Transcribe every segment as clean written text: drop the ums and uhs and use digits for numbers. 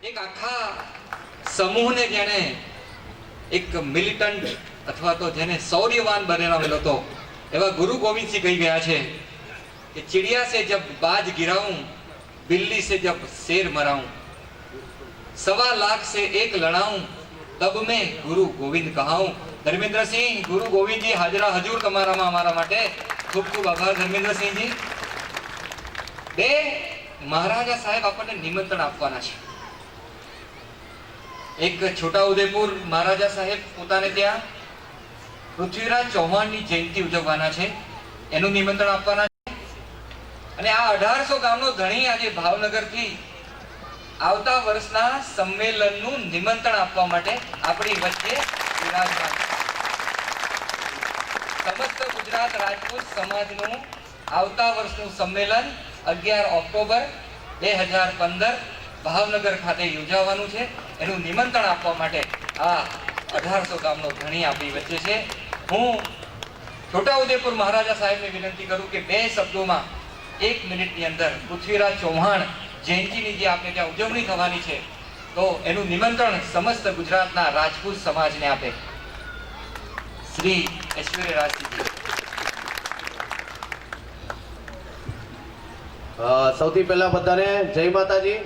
એક આખા સમૂહને જેણે એક મિલિટન્ટ અથવા તો જેને શૌર્યવાન બનાવેલો હતો એવા ગુરુ ગોવિંદસિંહ કહી ગયા છે कि चिड़िया से जब बाज गिराऊं बिल्ली से जब शेर मराऊं 1.25 लाख से एक लड़ाऊं तब मैं गुरु गोविंद कहाऊं। धर्मेंद्र सिंह गुरु गोविंद जी हाजरा हजूर તમારામાં અમારા માટે ખૂબ ખૂબ આભાર ધર્મેન્દ્ર સિંહજી। બે મહારાજા સાહેબ આપણને નિમંત્રણ આપવાના છે। એક છોટાઉદેપુર મહારાજા સાહેબ પોતાને ત્યાં પૃથ્વીરાજ ચૌહાણની જયંતિ ઉજવવાના છે એનું નિમંત્રણ આપવાના છે અને આ 1800 ગામનો ધણી આજે ભાવનગરથી આવતા વર્ષના સંમેલનનું નિમંત્રણ આપવા માટે આપણી વચ્ચે વિરાજમાન સમસ્ત ગુજરાત રાજપૂત સમાજનું આવતા વર્ષનું સંમેલન 11 ઓક્ટોબર 2015 ભાવનગર ખાતે યોજાવાનું છે। એનું નિમંત્રણ આપવા માટે આ 1800 ગામનો ધણી આપણી વચ્ચે છે। હું છોટાઉદેપુર મહારાજા સાહેબને વિનંતી કરું કે 2 શબ્દોમાં 1 મિનિટની અંદર પૃથ્વીરાજ ચૌહાણ જયંતિની જે આપણે ત્યાં ઉજવણી થવાની છે તો એનું નિમંત્રણ સમસ્ત ગુજરાતના રાજપૂત સમાજને આપે। શ્રી ઐશ્વર્ય રાજસિંહજી। સૌથી પહેલા બધાને જય માતાજી।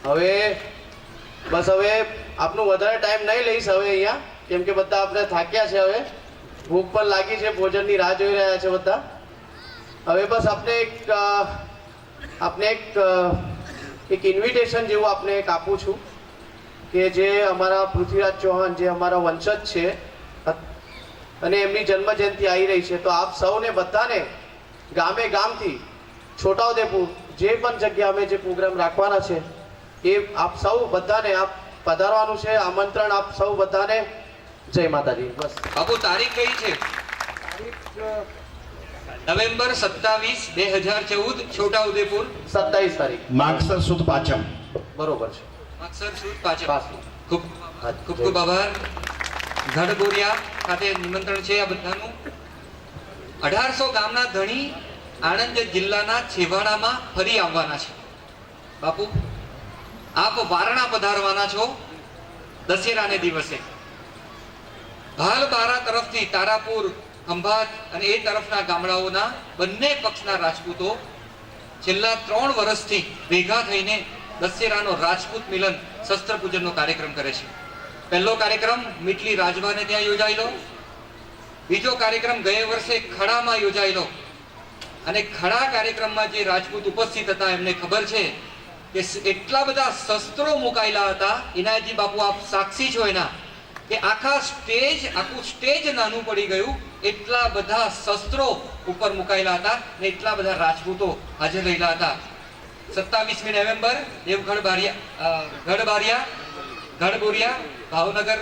હવે બસ હવે આપનું વધારે ટાઈમ નહીં લઈશ હવે અહીંયા, કેમ કે બધા આપણે થાક્યા છે, હવે ભૂખ પણ લાગી છે, ભોજનની રાહ જોઈ રહ્યા છે બધા। હવે બસ આપને એક ઇન્વિટેશન જેવું આપને એક આપું છું કે જે અમારા પૃથ્વીરાજ ચૌહાણ જે અમારા વંશજ છે અને એમની જન્મ જયંતિ આવી રહી છે, તો આપ સૌને બધાને ગામે ગામથી છોટાઉદેપુર જે પણ જગ્યા અમે જે પ્રોગ્રામ રાખવાના છે એ આપ સૌ બધાને આપ પધારવાનું છે, આમંત્રણ આપ સૌ બધાને। જય માતાજી। બસ બાપુ તારીખ કઈ છે? નવેમ્બર 27, 2014 છોટાઉદેપુર। 27 તારીખ માગસર સુદ પાંચમ। બરોબર છે, માગસર સુદ પાંચમ। ખૂબ ખૂબ ખૂબ આભાર। ગઢબોરિયા ખાતે નિમંત્રણ છે આ બધાનું। 1800 ગામના ધણી આણંદ જિલ્લાના છેવાડામાં ફરી આવવાના છે। બાપુ આપ વારણા પધારવાના છો દશેરાને દિવસે। ભાલબારા તરફથી તારાપુર, ખંભાત અને એ તરફના ગામડાઓના બંને પક્ષના રાજપૂતો છેલ્લા 3 વર્ષથી ભેગા થઈને દશેરાનો રાજપૂત મિલન શસ્ત્ર પૂજનનો કાર્યક્રમ કરે છે। પહેલો કાર્યક્રમ મીટલી રાજવાને ત્યાં યોજાયેલો, બીજો કાર્યક્રમ ગયા વર્ષે ખડામાં યોજાયેલો અને ખડા કાર્યક્રમમાં જે રાજપૂત ઉપસ્થિત હતા એમને ખબર છે કે એટલા બધા શસ્ત્રો મુકાયેલા હતા, ઇનાયતજી બાપુ આપ સાક્ષી છો એના, કે આખું સ્ટેજ નાનું પડી ગયું, એટલા બધા શસ્ત્રો ઉપર મુકાયેલા હતા ને એટલા બધા રાજપૂતો હાજર રહેલા હતા। 27મી નવેમ્બર ગઢબોરિયા ભાવનગર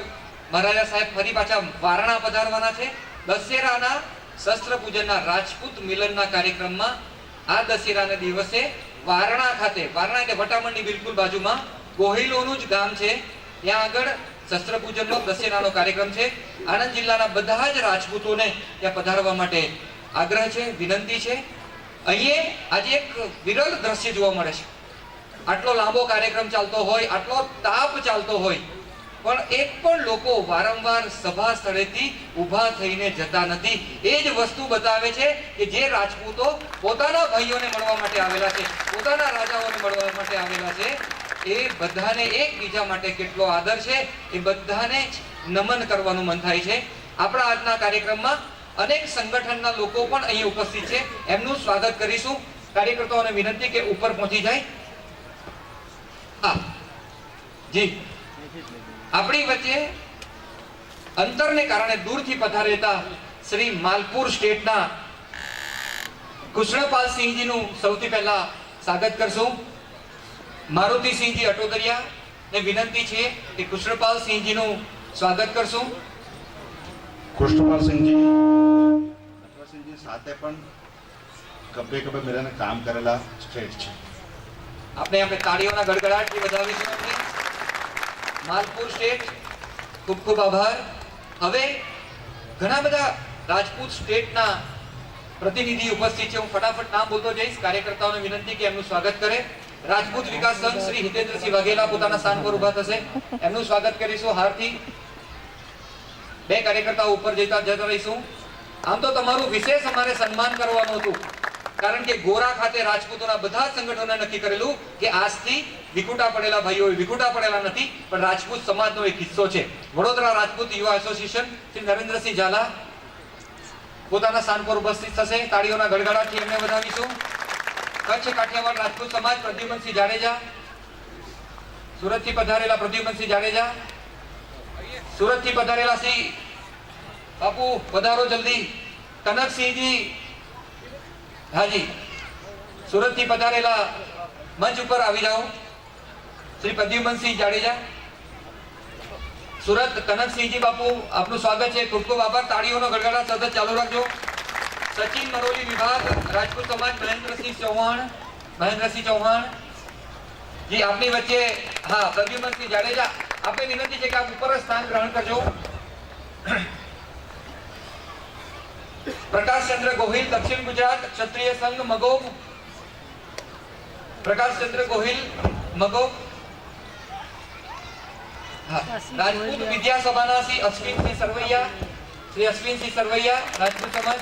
મહારાજા સાહેબ ફરી પાછા વારણા પધારવાના છે દશેરાના શસ્ત્ર પૂજનના રાજપૂત મિલનના કાર્યક્રમમાં। આ દશેરાના દિવસે વારણા ખાતે, વારણા એટલે વટામણની બિલકુલ બાજુમાં ગોહિલોનું જ ગામ છે, ત્યાં આગળ શસ્ત્ર પૂજનનો દશેરાનો કાર્યક્રમ છે। આણંદ જિલ્લાના બધા જ રાજપૂતોને ત્યાં પધારવા માટે આગ્રહ છે, વિનંતી છે। અહીંયા આજે એક વિરલ દ્રશ્ય જોવા મળે છે। આટલો લાંબો કાર્યક્રમ ચાલતો હોય, આટલો તાપ ચાલતો હોય, પણ એક પણ લોકો વારંવાર સભા સ્થળેથી ઊભા થઈને જતા નથી। એ જ વસ્તુ બતાવે છે કે જે રાજપૂતો પોતાના ભાઈઓને મળવા માટે આવેલા છે, પોતાના રાજાઓને મળવા માટે આવેલા છે, એ બધાને એકબીજા માટે કેટલો આદર છે એ બધાને નમન કરવાનું મન થાય છે। આપણા આજના કાર્યક્રમમાં અનેક સંગઠનના લોકો પણ અહીં ઉપસ્થિત છે, એમનું સ્વાગત કરીશું। કાર્યકર્તાઓને વિનંતી કે ઉપર પહોંચી જાય। હા જી, આપણી વચ્ચે અંતરને કારણે દૂરથી પધારેલા શ્રી માલપુર સ્ટેટના કૃષ્ણપાલસિંહજીનું સૌથી પહેલા સ્વાગત કરશું। મારુતિસિંહજી અટોદરિયા ને વિનંતી છે કે કૃષ્ણપાલસિંહજીનું સ્વાગત કરશું। કૃષ્ણપાલસિંહજી સાથે પણ કબે મિલન કામ કરેલા સ્ટેટ છે। આપણે તાળીઓના ગડગડાટથી વધાવીશું એમને। માલપુર સ્ટેટ ખૂબ ખૂબ આભાર। હવે ઘણા બધા રાજપૂત સ્ટેટના પ્રતિનિધિ ઉપસ્થિત છે, હું ફટાફટ નામ બોલતો જઈશ, કાર્યકર્તાઓને વિનંતી કે એમનું સ્વાગત કરે। રાજપૂત વિકાસ સંઘ શ્રી હિતેન્દ્રસિંહ વાઘેલા પોતાના સ્થાન પર ઉભા થશે. એમનું સ્વાગત કરીશું હારથી. બે કાર્યકર્તાઓ ઉપર જતા રહીશું. આમ તો તમારું વિશેષ અમારે સન્માન કરવાનું હતું, કારણ કે ગોરા ખાતે રાજપૂતોના બધા સંગઠનોને નક્કી કરેલું કે આજથી વિખૂટા પડેલા ભાઈઓ વિખૂટા પડેલા નથી, પણ રાજપૂત સમાજનો એક હિસ્સો છે. વડોદરા રાજપૂત યુવા એસોસિએશન શ્રી નરેન્દ્રસિંહ ઝાલા પોતાના સ્થાન પર ઉપસ્થિત થશે. તાળીઓના ગડગડાટથી એમને વધાવીશું. કચ્છ કાઠિયાવાડ રાજપૂત સમાજ પ્રદ્યુમનસિંહ જાડેજા, સુરતથી પધારેલા પ્રદ્યુમનસિંહ જાડેજા, સુરતથી પધારેલા શ્રી બાપુ પધારો જલ્દી. કનકસિંહજી, હાજી, સુરતથી પધારેલા મંચ ઉપર આવી જાઓ. શ્રી પ્રદ્યુમનસિંહ જાડેજા, સુરત. કનકસિંહજી બાપુ, આપનું સ્વાગત છે. ખૂબ ખૂબ આભાર. તાળીઓનો ગડગડાટ સતત ચાલુ રાખજો. સચિન મરોલી વિભાગ રાજપૂત સમાજ મહેન્દ્રસિંહ ચૌહાણ જી આપની વચ્ચે. હા, પ્રદ્યુમનસિંહ જાડેજા, આપે વિનંતી છે કે આપ ઉપર જ સ્થાન ગ્રહણ કરજો. પ્રકાશચંદ્ર ગોહિલ, દક્ષિણ ગુજરાત ક્ષત્રિય સંઘ મગોગ. પ્રકાશચંદ્ર ગોહિલ, મગોગ. હા, રાજપૂત વિદ્યા સભાના શ્રી અશ્વિનસિંહ સરવૈયા, રાજપૂત સમાજ.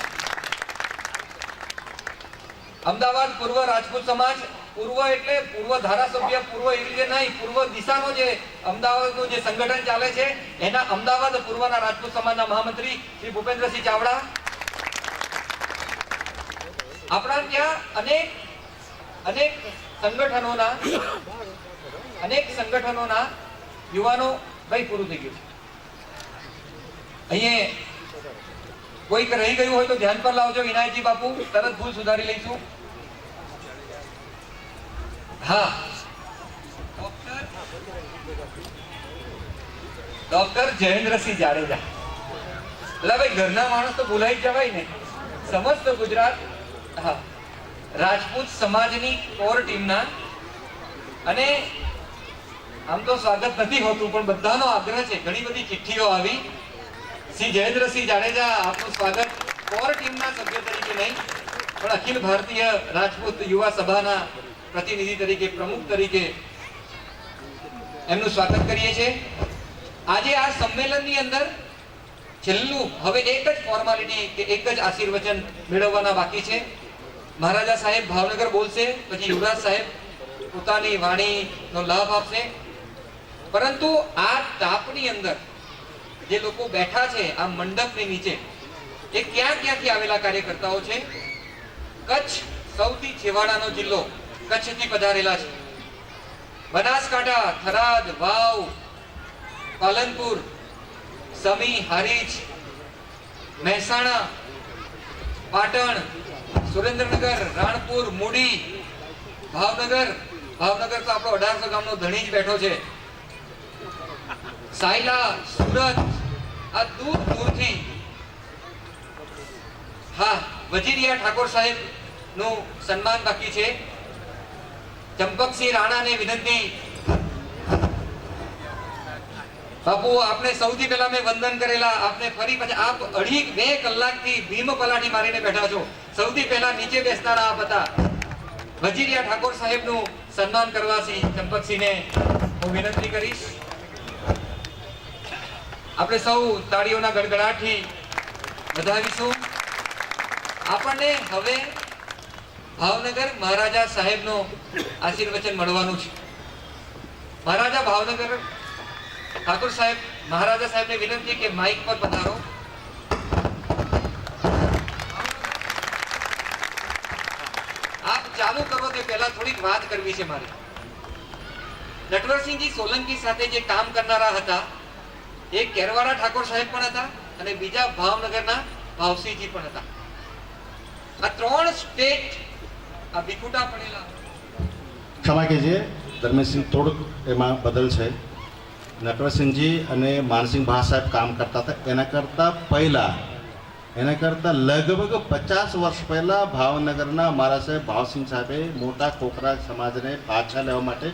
અમદાવાદ પૂર્વ રાજપૂત સમાજ. પૂર્વ એટલે પૂર્વ ધારાસભ્ય, પૂર્વ એવી રીતે નહીં, પૂર્વ દિશાનો જે અમદાવાદનું જે સંગઠન ચાલે છે એના અમદાવાદ પૂર્વના રાજપૂત સમાજના મહામંત્રી શ્રી ભૂપેન્દ્રસિંહ ચાવડા. આપણા ત્યાં અનેક સંગઠનોના યુવાનો. ભાઈ પૂરું થઈ ગયું. અહીંયા કોઈક રહી ગયું હોય તો ધ્યાન પર લાવજો. વિનાયકજી બાપુ, તરત ભૂલ સુધારી લઈશું. હા, ડોક્ટર જયેન્દ્રસિંહ જાડેજા. એટલે ભાઈ ઘરના માણસ તો ભૂલાઈ જવાય ને. સમસ્ત ગુજરાત હા રાજપૂત સમાજની કોર ટીમના. અને આમ તો સ્વાગત નથી હોતું, પણ બધાનો આગ્રહ છે. ઘણી બધી ચિઠ્ઠીઓ આવી. શ્રી જયેન્દ્રસિંહ જાડેજા, આપનું સ્વાગત કોર ટીમના સભ્ય તરીકે નહીં, પણ અખિલ ભારતીય રાજપૂત યુવા સભાના પ્રતિનિધિ તરીકે, પ્રમુખ તરીકે એમનું સ્વાગત કરીએ છીએ. આજે આ સંમેલનની અંદર છેલ્લું હવે એક જ ફોર્માલિટી કે એક જ આશીર્વચન મેળવવાના બાકી છે. મહારાજા સાહેબ ભાવનગર બોલશે, પછી યુવરાજ સાહેબ પોતાની વાણીનો લાભ આપશે. પરંતુ આ તાપની અંદર જે લોકો બેઠા છે આ મંડપની નીચે, એ ક્યાંથી આવેલા કાર્યકર્તાઓ છે. કચ્છ સૌથી છેવાડાનો જિલ્લો, કચ્છથી પધારેલા છે. બનાસકાંઠા, થરાદ, વાવ, પાલનપુર, સમી, હારીજ, મહેસાણા, પાટણ, સુરેન્દ્રનગર, રાણપુર, મૂડી, ભાવનગર તો આપણો 1800 ગામનો ધણી જ બેઠો છે. સાયલા, સુરત, આ દૂરથી. હા, વજીરિયા ઠાકોર સાહેબ નું સન્માન બાકી છે. ચંપકસિંહ રાણાને વિનંતી. બાપુ, આપને સૌથી પહેલા મેં વંદન કરેલા, આપને ફરી પછી આપ 2.5 કલાકથી ભીમ પલાઠી મારીને બેઠા છો. સૌથી પહેલા નીચે બેસનારા આપ હતા. વજીરિયા ઠાકોર સાહેબનું સન્માન કરવાથી ચંપકસિંહને હું વિનંતી કરીશ. આપણે સૌ તાળીઓના ગડગડાટથી વધાવીશું. આપણને હવે ભાવનગર મહારાજા સાહેબનો આશીર્વચન મળવાનું છે. મહારાજા ભાવનગર ઠાકોર સાહેબ, મહારાજા સાહેબને વિનંતી કે માઇક પર પધારો. આપ ચાલુ કરો તે પહેલા થોડીક વાત કરવી છે મારે. નટવરસિંહજી સોલંકી સાથે જે કામ કરનારા હતા એ કેરવાડા ઠાકોર સાહેબ પણ હતા અને બીજા ભાવનગરના ભાવસિંહજી પણ હતા. આ 3 સ્ટેટ આ વિખૂટા પડેલા. ક્ષમા કીજીએ, ધર્મેશસિંહ થોડુંક એમાં બદલ છે. નટવરસિંહજી અને માનસિંહ ભા સાહેબ કામ કરતા હતા એના કરતાં લગભગ 50 વર્ષ પહેલા ભાવનગરના મારા સાહેબ ભાવસિંહ સાહેબે મોટા કોકરા સમાજને પાછા લેવા માટે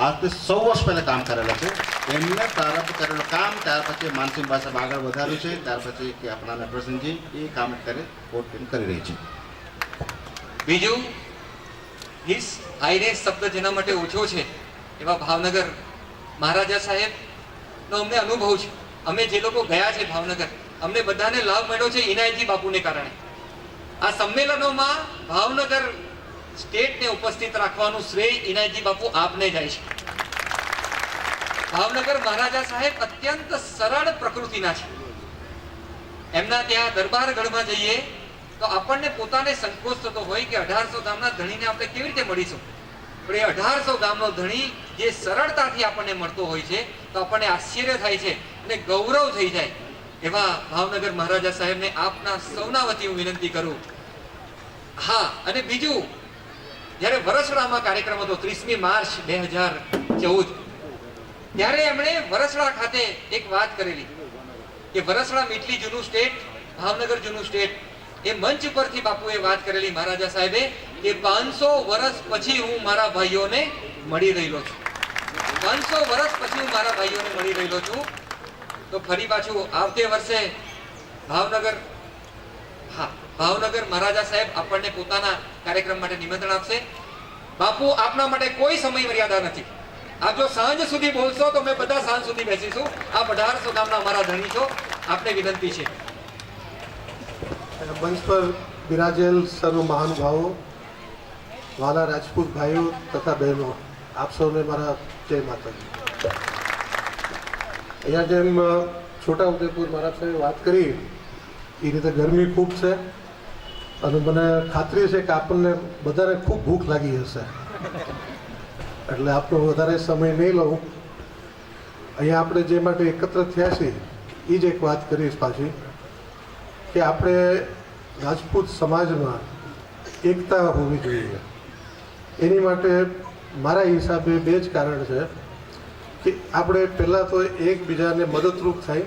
આજથી 100 વર્ષ પહેલા કામ કરેલા છે. એમને પ્રારંભ કરેલું કામ ત્યાર પછી માનસિંહ ભા સાહેબ આગળ વધાર્યું છે. ત્યાર પછી કે આપણા નટવરસિંહજી એ કામ કરી રહી છે. બીજું હિસ હાઈરે શબ્દ જેના માટે ઓછો છે એવા ભાવનગર મહારાજા સાહેબનો અમને અનુભવ છે. અમે જે લોકો ગયા છે ભાવનગર, અમને બધાને લાભ મળ્યો છે ઇનાયતજી બાપુને કારણે. આ સંમેલનોમાં ભાવનગર સ્ટેટને ઉપસ્થિત રાખવાનું શ્રેય ઇનાયતજી બાપુ આપને જાય છે. ભાવનગર મહારાજા સાહેબ અત્યંત સરળ પ્રકૃતિના છે. એમના ત્યાં દરબારગઢમાં જઈએ તો આપણને પોતાને સંકોચ થતો હોય કે 1800 ગામના ધણીને આપણે કેવી રીતે મળીશું, પણ એ 1800 ગામનો ધણી જે સરળતાથી આપણને મળતો હોય છે તો આપણને આશ્ચર્ય થાય છે અને ગૌરવ થઈ જાય. એવા ભાવનગર મહારાજા સાહેબને આપના સૌના વતી હું વિનંતી કરું. હા, અને બીજું, જ્યારે વરસડામાં કાર્યક્રમ હતો 30મી માર્ચ 2014, ત્યારે એમણે વરસડા ખાતે એક વાત કરેલી કે વરસડા મીટલી જૂનું સ્ટેટ, ભાવનગર જૂનું સ્ટેટ. એ મંચ પરથી બાપુએ વાત કરેલી મહારાજા સાહેબે કે 500 વર્ષ પછી હું મારા ભાઈઓને મળી રહેલો છું. 500 વર્ષ પછી હું મારા ભાઈઓને મળી રહેલો છું. તો ફરી પાછું આવતે વર્ષે ભાવનગર, હા, ભાવનગર મહારાજા સાહેબ આપણને પોતાના કાર્યક્રમ માટે નિમંત્રણ આપશે. બાપુ, આપના માટે કોઈ સમય મર્યાદા નથી. આપ જો સાંજ સુધી બોલશો તો અમે બધા સાંજ સુધી બેસીશું. આપ 1800 ગામના અમારા ધણી છો. આપને વિનંતી છે. મંચ પર બિરાજેલ સર્વ મહાનુભાવો, વાલા રાજપૂત ભાઈઓ તથા બહેનો, આપ સૌને મારા જય માતાજી. અહીંયા જેમ છોટાઉદેપુર મારા સાહેબે વાત કરી એ રીતે ગરમી ખૂબ છે અને મને ખાતરી છે કે આપણને બધાને ખૂબ ભૂખ લાગી હશે, એટલે આપણો વધારે સમય નહીં લઉં. અહીંયા આપણે જે માટે એકત્ર થયા છીએ એ જ એક વાત કરીશ પાછી કે આપણે રાજપૂત સમાજમાં એકતા હોવી જોઈએ. એની માટે મારા હિસાબે બે જ કારણ છે કે આપણે પહેલાં તો એકબીજાને મદદરૂપ થાય.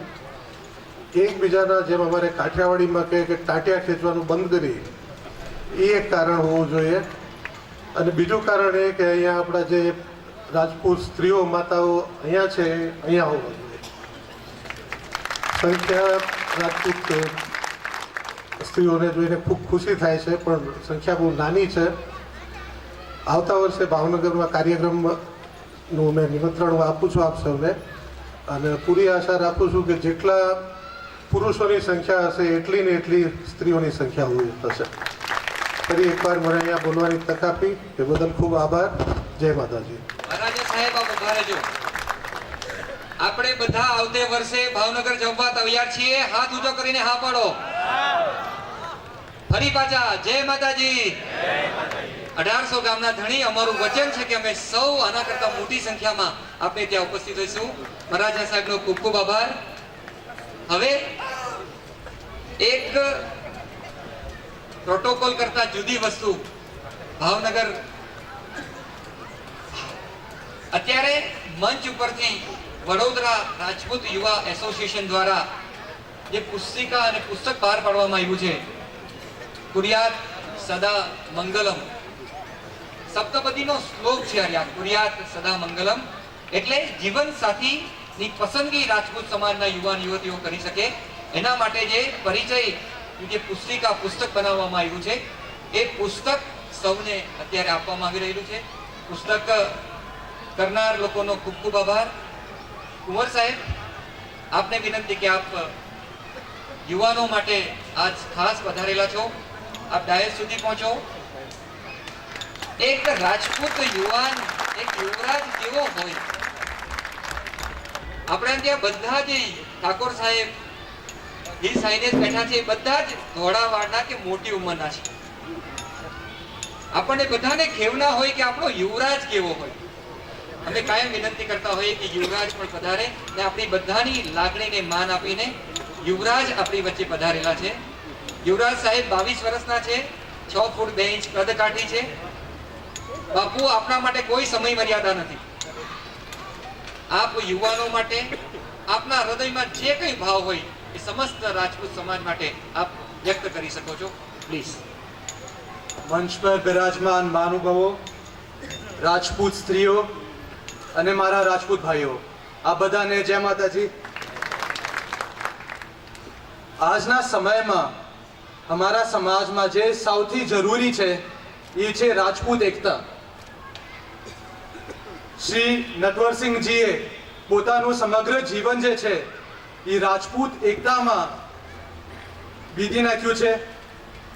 એકબીજાના જેમ અમારે કાઠિયાવાડીમાં કહે કે ટાંટિયા ખેંચવાનું બંધ કરી, એ એક કારણ હોવું જોઈએ. અને બીજું કારણ એ કે અહીંયા આપણા જે રાજપૂત સ્ત્રીઓ માતાઓ અહીંયા છે, અહીંયા હોવા જોઈએ. સંખ્યા રાજપૂત સ્ત્રીઓને જોઈને ખૂબ ખુશી થાય છે, પણ સંખ્યા બહુ નાની છે. આવતા વર્ષે ભાવનગરમાં કાર્યક્રમનું મેં નિમંત્રણ આપું છું આપ સૌને, અને પૂરી આશા રાખું છું કે જેટલા પુરુષોની સંખ્યા હશે એટલી ને એટલી સ્ત્રીઓની સંખ્યા હોવી થશે. ફરી એકવાર મને અહીંયા બોલવાની તક આપી એ બદલ ખૂબ આભાર. જય માતાજી. મહારાજા સાહેબ, આપ ઉભા રહેજો. આપણે બધા આવતે વર્ષે ભાવનગર જવા તૈયાર છીએ. હાથ ઊંચો કરીને હા પાડો. ફરી પાછા જય માતાજી. 1800 ગામના ધણી, અમારું વચન છે કે અમે સૌ આના કરતા મોટી સંખ્યામાં આપણે ત્યાં ઉપસ્થિત હોઈશું. મહારાજા સાહેબનો ખૂબ ખૂબ આભાર. હવે એક પ્રોટોકોલ કરતા જુદી વસ્તુ, ભાવનગર અત્યારે મંચ ઉપરથી વડોદરા રાજપૂત યુવા એસોસિએશન દ્વારા જે પુસ્તિકા અને પુસ્તક બહાર પાડવામાં આવ્યું છે, કુરિયાત સદા મંગલમ, સપ્તપદીનો શ્લોક છે આ. કુરિયાત સદા મંગલમ એટલે જીવન સાથીની પસંદગી રાજપૂત સમાજના યુવાન યુવતીઓ કરી શકે એના માટે જે પરિચય, જે પુસ્તક બનાવવામાં આવ્યું છે, એ પુસ્તક સૌને અત્યારે આપવામાં આવી રહેલું છે. પુસ્તક કરનાર લોકોનો ખૂબ ખૂબ આભાર. કુંવર સાહેબ, આપને વિનંતી કે આપ યુવાનો માટે આજ ખાસ પધારેલા છો. આપ ડાયસ સુધી પહોંચો. એક રાજપૂત યુવાન, એક યુવરાજ કેવો હોય? આપણે ત્યાં બધા જ ઠાકોર સાહેબ, હિલ સાઈડે બેઠા છે, બધા જ ધોળા વાળના કે મોટી ઉંમરના છે. આપણને બધાને ખેવના હોય કે આપણો યુવરાજ કેવો હોય. અમે કાયમ વિનંતી કરતા હોઈએ કે યુવરાજ પણ પધારે ને આપણી બધાની લાગણીને માન આપીને યુવરાજ આપણી વચ્ચે પધારેલા છે. યુવરાજ સાહેબ 22 વર્ષના છે, 6 ફૂટ 2 ઇંચ કદ કાઠી છે. બાપુ, આપણા માટે કોઈ સમય મર્યાદા નથી. આપ યુવાનો માટે આપના હૃદયમાં જે કંઈ ભાવ હોય એ સમસ્ત રાજપૂત સમાજ માટે આપ વ્યક્ત કરી શકો છો. પ્લીઝ. મંચ પર બિરાજમાન મહાનુભાવો, રાજપૂત સ્ત્રીઓ અને મારા રાજપૂત ભાઈઓ, આ બધાને જય માતાજી. આજના સમયમાં અમારા સમાજમાં જે સૌથી જરૂરી છે એ છે રાજપૂત એકતા. શ્રી નટવરસિંહજીએ પોતાનું સમગ્ર જીવન જે છે એ રાજપૂત એકતામાં બીતી નાખ્યું છે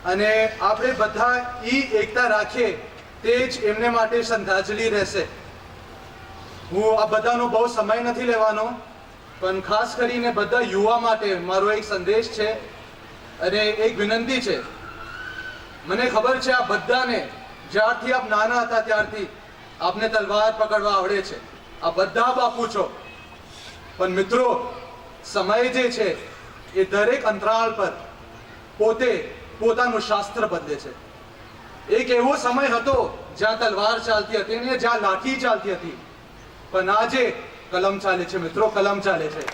અને આપણે બધા એ એકતા રાખીએ તે જ એમને માટે શ્રદ્ધાંજલિ રહેશે. હું આ બધાનો બહુ સમય નથી લેવાનો, પણ ખાસ કરીને બધા યુવા માટે મારો એક સંદેશ છે અને એક વિનંતી છે. મને ખબર છે આ બધાને જ્યારથી આપ નાના હતા ત્યારથી આપને તલવાર પકડવા આવડે છે. આ બધા બાપુ છો. પણ મિત્રો, સમય જે છે એ દરેક અંતરાળ પર પોતે પોતાનું શાસ્ત્ર બદલે છે. એક એવો સમય હતો જ્યાં તલવાર ચાલતી હતી ને જ્યાં લાઠી ચાલતી હતી, પણ આજે કલમ ચાલે છે મિત્રો, કલમ ચાલે છે.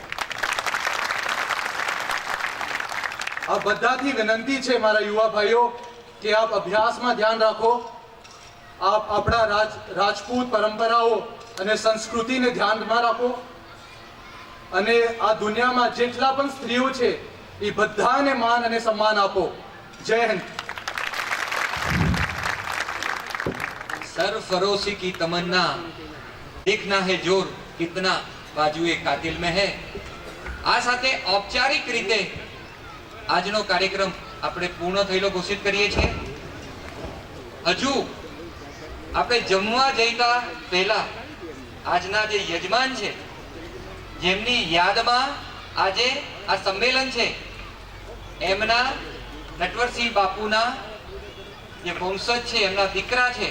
આ બધાથી વિનંતી છે મારા યુવા ભાઈઓ કે આપ અભ્યાસમાં ધ્યાન રાખો. આપ આપણા રાજપૂત પરંપરાઓ અને સંસ્કૃતિને ધ્યાનમાં રાખો અને આ દુનિયામાં જેટલા પણ સ્ત્રીઓ છે એ બધાને માન અને સન્માન આપો. જય હિન્દ. सरफरोशी की तमन्ना देखना है जोर कितना बाजुए कातिल में है. આ સાથે ઔપચારિક રીતે આજનો કાર્યક્રમ આપણે પૂર્ણ થયેલો ઘોષિત કરીએ છીએ. હજુ આપણે જમવા જઈતા પહેલા આજના જે યજમાન છે જેમની યાદમાં આજે આ સંમેલન છે એમના નટવરસિંહ બાપુના જે વંશજ છે એમના દીકરા છે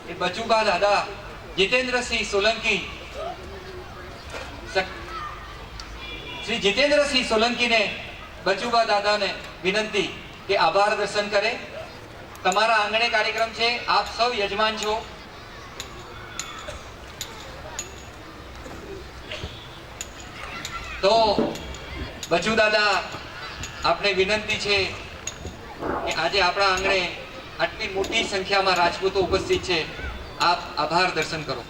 એ બચુબા દાદા જીતેન્દ્રસિંહ સોલંકી, શ્રી જીતેન્દ્રસિંહ સોલંકીને બચુબા દાદાને વિનંતી કે આભાર દર્શન કરે. તમારા આંગણે કાર્યક્રમ છે, આપ સૌ યજમાન છો. તો બચુ દાદા, આપને વિનંતી છે કે આજે આપણા આંગણે આટલી મોટી સંખ્યામાં રાજપૂતો ઉપસ્થિત છે, આપ આભાર દર્શન કરો.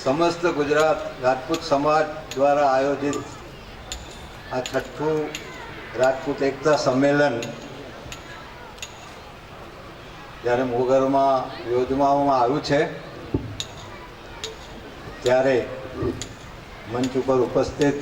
સમસ્ત ગુજરાત રાજપૂત સમાજ દ્વારા આયોજિત આ છઠ્ઠું રાજપૂત એકતા સંમેલન જ્યારે મોગરમાં યોજવામાં આવ્યું છે ત્યારે મંચ ઉપર ઉપસ્થિત